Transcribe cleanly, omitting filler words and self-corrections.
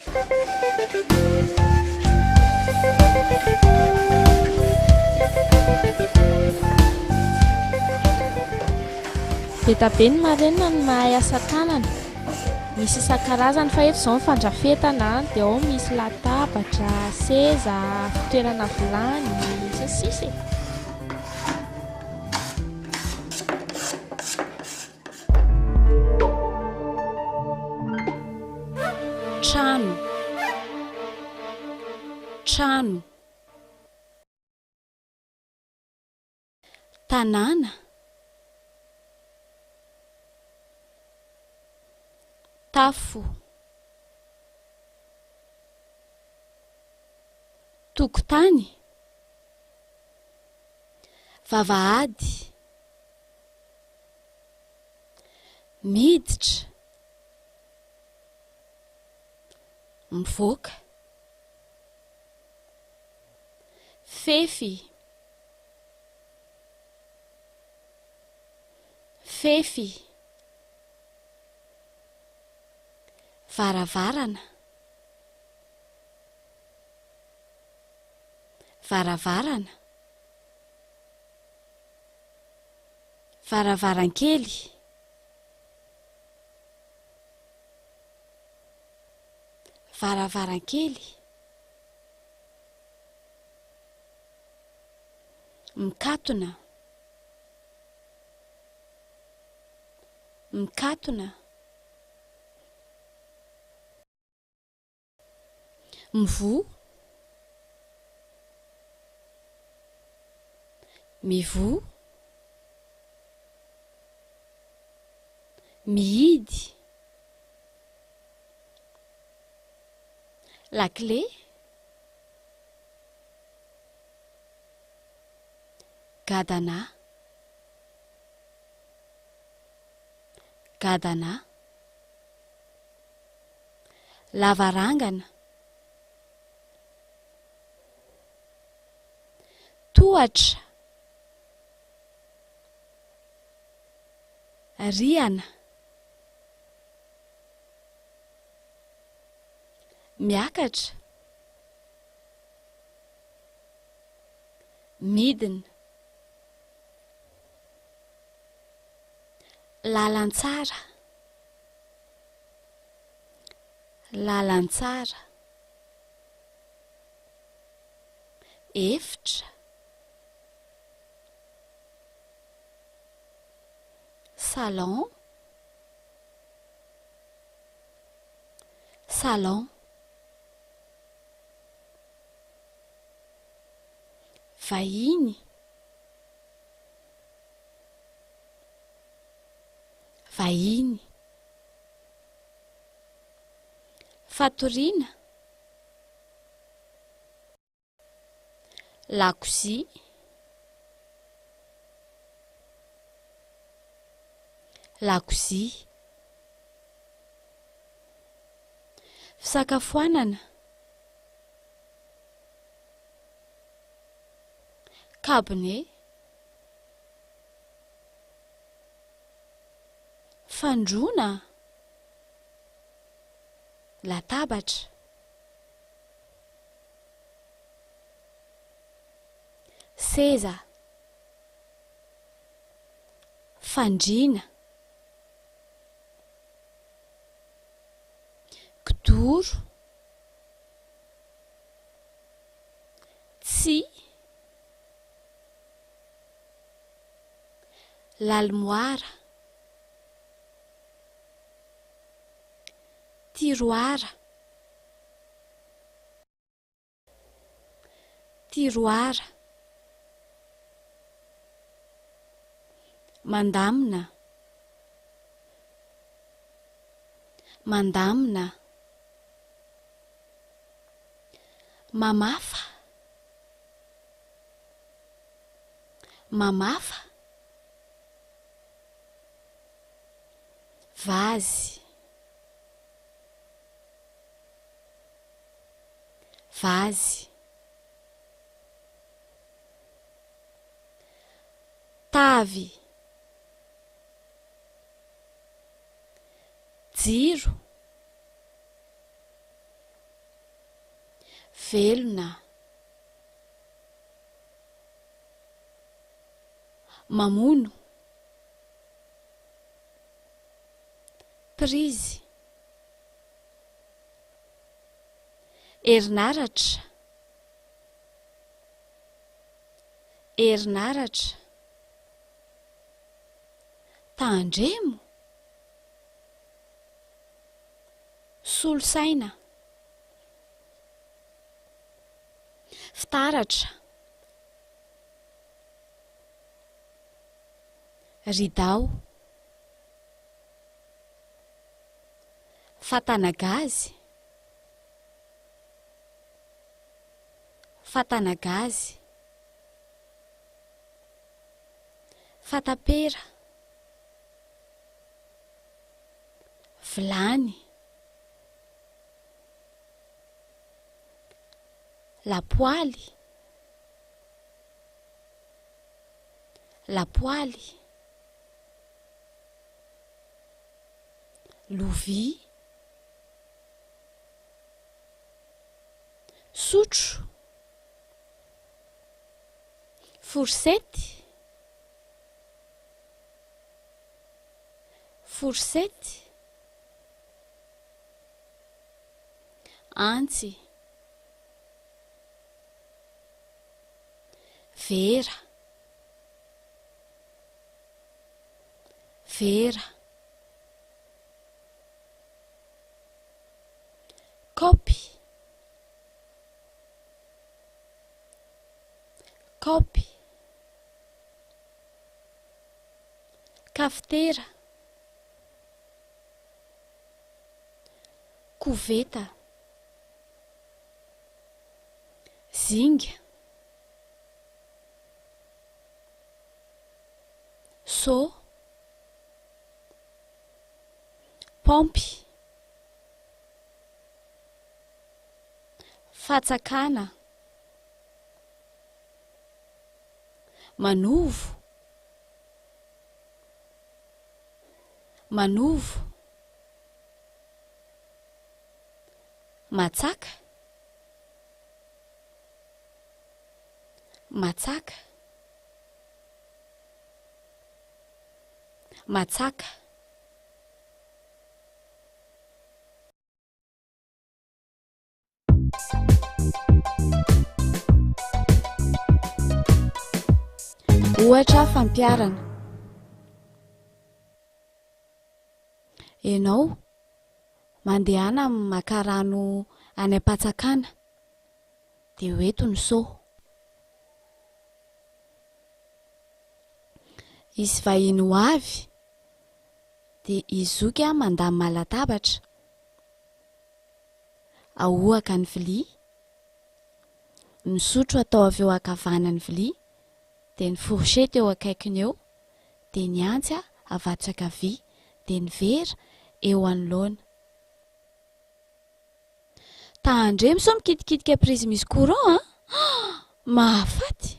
Betabe ny marenina ny mahay asa tanana. Misy isan-karazany fa eto izao ny fandrafetana dia ao misy latabatra, seza, fitoerana vilany, sy ny sisa. Trano, trano. Tanàna, tafo, tokotany, vavahady, miditra, mivoaka, fefy, fefy, varavarana, varavarana, varavarankely, varavarankely, mikatona, mikatona, mivoha, mivoha, mihidy, lakle, gadana, gadana, lavarangana, tohatra, riana, miakatra, midina, lalantsara, lalantsara, efitra, salon, salon, vahiny, vahiny, fatoriana, lakozia, lakozia, fisakafoanana, cabinet, fandroana, latabatra, seza, fandriana, kidoro, tsia, lalimoara, tiroara, tiroara, mandamina, mandamina, mamafa, mamafa, vazy, vazy, tavy, jiro, velona, mamono, prizy, herinaratra, herinaratra, tandremo, solosaina, fitaratra, ridao, fatanagazy, fatanagazy, fatapera, vilany, lapoaly, lapoaly, lovia, sotro, forsety, forsety, antsy, vera, vera, kaopy, kaopy, kafitera, koveta, zinga, so, paompy, fatsakana, manovo, manovo, matsaka, matsaka, matsaka, ohatra fampiarana. Ianao mandehana maka rano any Ampatsakana dia hoeto ny so. Isy vahiny ho avy dia izoky mandamina latabatra, ahoaka ny vilia, ny sotro atao avy eo ankavanany vilia, dia ny fourchette eo akaikiny eo, dia ny antsy avatsy ankavia, dia ny vera eo anoloana. Tandremo so mikitikitika prizy misy courant, mahafaty.